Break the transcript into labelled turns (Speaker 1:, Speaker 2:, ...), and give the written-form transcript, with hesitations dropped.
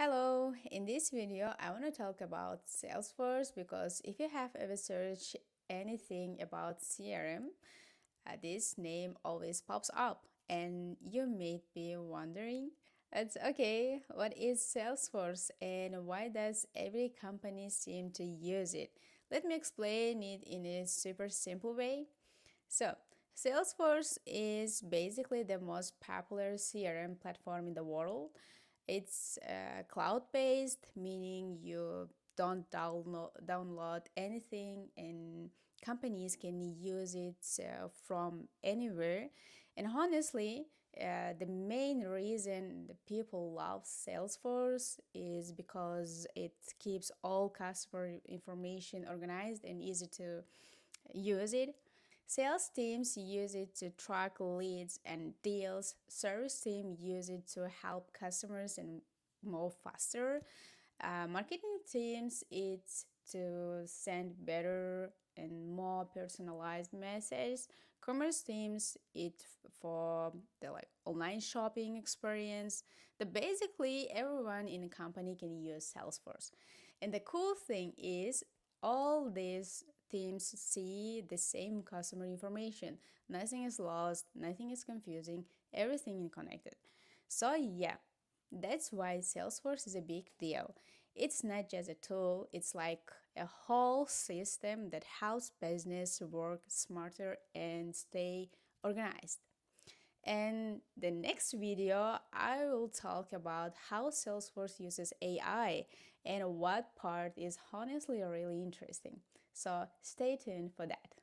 Speaker 1: Hello, in this video I want to talk about Salesforce because if you have ever searched anything about CRM, this name always pops up and you may be wondering, it's okay, what is Salesforce and why does every company seem to use it? Let me explain it in a super simple way. So, Salesforce is basically the most popular CRM platform in the world. It's cloud based, meaning you don't download anything, and companies can use it from anywhere. And honestly, the main reason the people love Salesforce is because it keeps all customer information organized and easy to use it. Sales teams use it to track leads and deals. Service team use it to help customers and move faster. Marketing teams it's to send better and more personalized messages. Commerce teams it for the online shopping experience. The basically everyone in a company can use Salesforce. And the cool thing is all these teams see the same customer information. Nothing is lost, nothing is confusing, everything is connected. So yeah, that's why Salesforce is a big deal. It's not just a tool, it's like a whole system that helps business work smarter and stay organized. And the next video, I will talk about how Salesforce uses AI and what part is honestly really interesting. So stay tuned for that.